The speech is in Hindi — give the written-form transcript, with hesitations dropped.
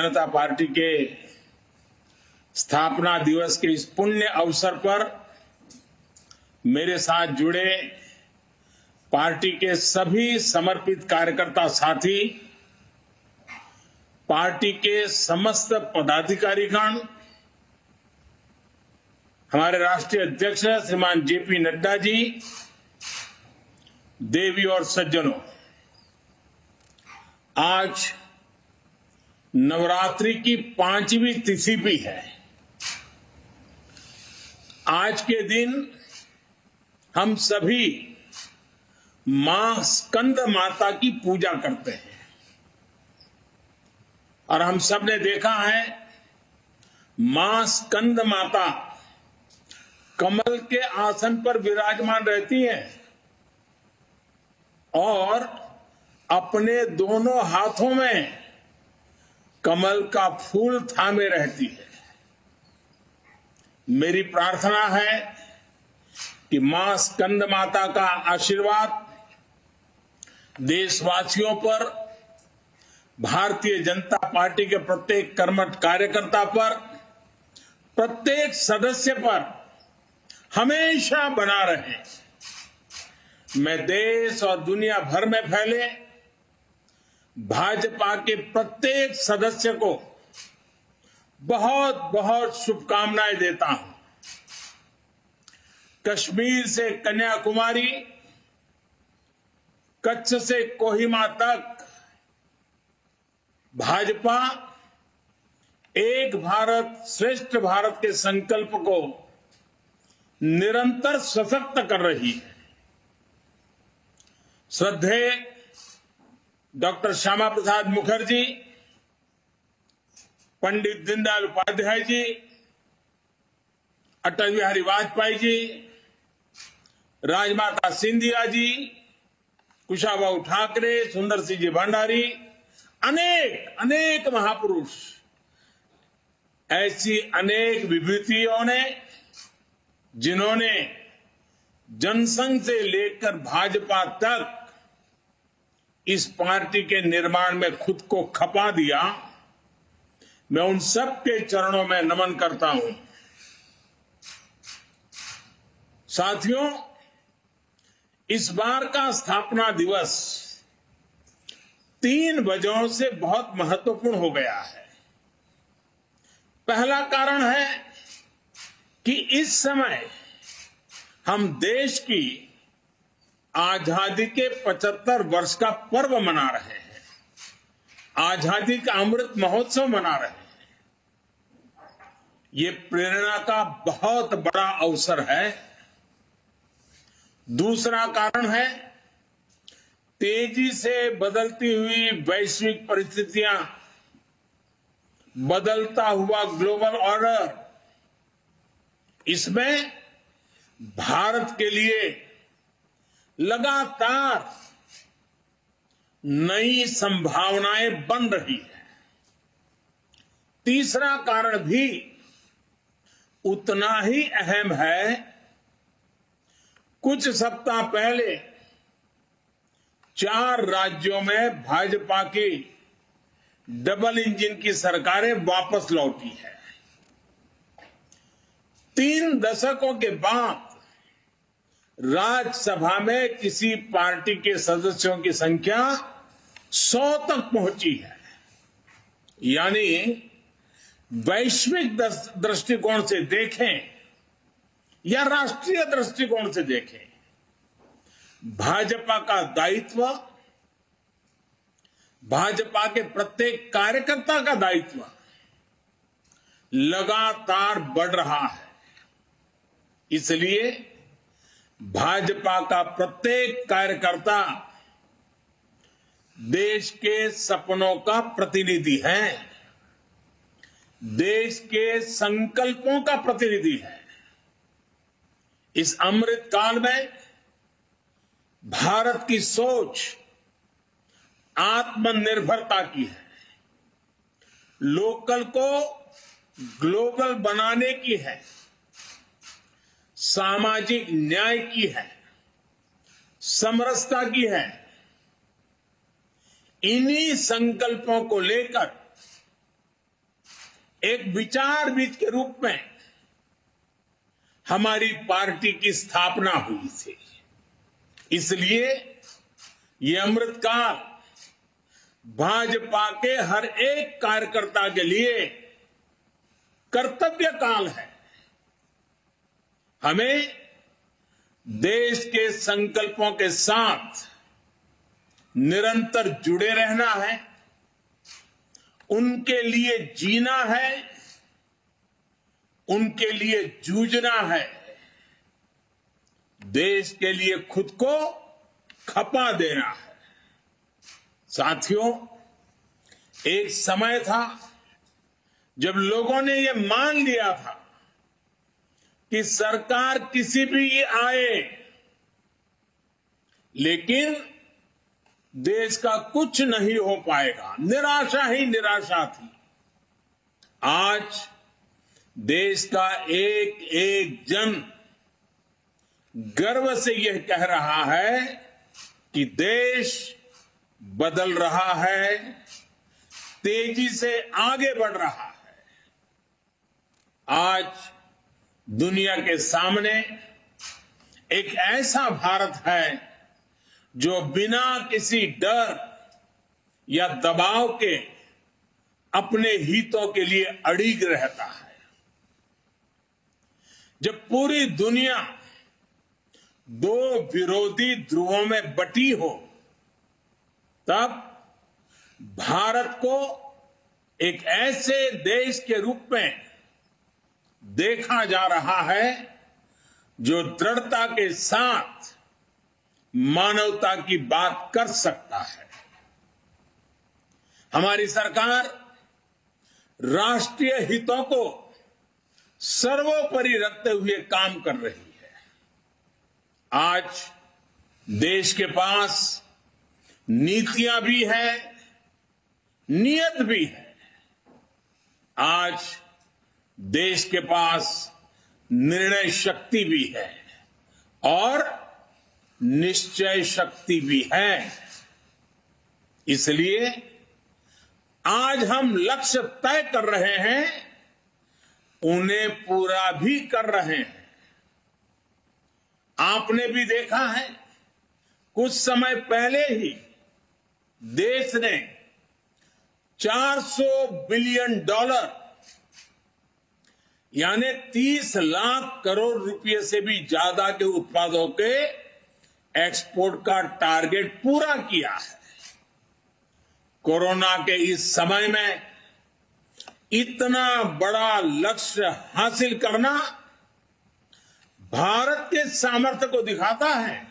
जनता पार्टी के स्थापना दिवस के इस पुण्य अवसर पर मेरे साथ जुड़े पार्टी के सभी समर्पित कार्यकर्ता साथी, पार्टी के समस्त पदाधिकारीगण, हमारे राष्ट्रीय अध्यक्ष श्रीमान जेपी नड्डा जी, देवी और सज्जनों, आज नवरात्रि की 5वीं तिथि भी है। आज के दिन हम सभी मां स्कंद माता की पूजा करते हैं और हम सब ने देखा है मां स्कंद माता कमल के आसन पर विराजमान रहती हैं और अपने दोनों हाथों में कमल का फूल थामे रहती है। मेरी प्रार्थना है कि मां स्कंद माता का आशीर्वाद देशवासियों पर, भारतीय जनता पार्टी के प्रत्येक कर्मठ कार्यकर्ता पर, प्रत्येक सदस्य पर हमेशा बना रहे। मैं देश और दुनिया भर में फैले भाजपा के प्रत्येक सदस्य को बहुत बहुत शुभकामनाएं देता हूं। कश्मीर से कन्याकुमारी, कच्छ से कोहिमा तक भाजपा एक भारत श्रेष्ठ भारत के संकल्प को निरंतर सशक्त कर रही है। श्रद्धेय डॉक्टर श्यामा प्रसाद मुखर्जी, पंडित दीनदयाल उपाध्याय जी, अटल बिहारी वाजपेयी जी, राजमाता सिंधिया जी, कुशाभाऊ ठाकरे, सुंदर सिंह जी भंडारी, अनेक महापुरुष, ऐसी अनेक विभूतियों ने जिन्होंने जनसंघ से लेकर भाजपा तक इस पार्टी के निर्माण में खुद को खपा दिया, मैं उन सब के चरणों में नमन करता हूं। साथियों, इस बार का स्थापना दिवस 3 वजहों से बहुत महत्वपूर्ण हो गया है। पहला कारण है कि इस समय हम देश की आजादी के 75 वर्ष का पर्व मना रहे हैं, आजादी का अमृत महोत्सव मना रहे हैं। ये प्रेरणा का बहुत बड़ा अवसर है। दूसरा कारण है तेजी से बदलती हुई वैश्विक परिस्थितियां, बदलता हुआ ग्लोबल ऑर्डर, इसमें भारत के लिए लगातार नई संभावनाएं बन रही है। तीसरा कारण भी उतना ही अहम है। कुछ सप्ताह पहले 4 राज्यों में भाजपा की डबल इंजन की सरकारें वापस लौटी है। 3 दशकों के बाद राज्यसभा में किसी पार्टी के सदस्यों की संख्या 100 तक पहुंची है। यानी वैश्विक दृष्टिकोण से देखें या राष्ट्रीय दृष्टिकोण से देखें, भाजपा का दायित्व, भाजपा के प्रत्येक कार्यकर्ता का दायित्व लगातार बढ़ रहा है। इसलिए भाजपा का प्रत्येक कार्यकर्ता देश के सपनों का प्रतिनिधि है, देश के संकल्पों का प्रतिनिधि है। इस अमृत काल में भारत की सोच आत्मनिर्भरता की है, लोकल को ग्लोबल बनाने की है, सामाजिक न्याय की है, समरसता की है। इन्हीं संकल्पों को लेकर एक विचार बीज के रूप में हमारी पार्टी की स्थापना हुई थी। इसलिए ये अमृतकाल भाजपा के हर एक कार्यकर्ता के लिए कर्तव्य काल है। हमें देश के संकल्पों के साथ निरंतर जुड़े रहना है, उनके लिए जीना है, उनके लिए जूझना है, देश के लिए खुद को खपा देना है। साथियों, एक समय था जब लोगों ने यह मान लिया था कि सरकार किसी भी आए, लेकिन देश का कुछ नहीं हो पाएगा, निराशा ही निराशा थी। आज देश का एक एक जन गर्व से यह कह रहा है कि देश बदल रहा है, तेजी से आगे बढ़ रहा है। आज दुनिया के सामने एक ऐसा भारत है जो बिना किसी डर या दबाव के अपने हितों के लिए अड़िग रहता है। जब पूरी दुनिया दो विरोधी ध्रुवों में बटी हो, तब भारत को एक ऐसे देश के रूप में देखा जा रहा है जो दृढ़ता के साथ मानवता की बात कर सकता है। हमारी सरकार राष्ट्रीय हितों को सर्वोपरि रखते हुए काम कर रही है। आज देश के पास नीतियां भी है, नियत भी है। आज देश के पास निर्णय शक्ति भी है और निश्चय शक्ति भी है। इसलिए आज हम लक्ष्य तय कर रहे हैं, उन्हें पूरा भी कर रहे हैं। आपने भी देखा है, कुछ समय पहले ही देश ने $400 बिलियन यानी 30 लाख करोड़ रुपए से भी ज्यादा के उत्पादों के एक्सपोर्ट का टारगेट पूरा किया है। कोरोना के इस समय में इतना बड़ा लक्ष्य हासिल करना भारत के सामर्थ्य को दिखाता है।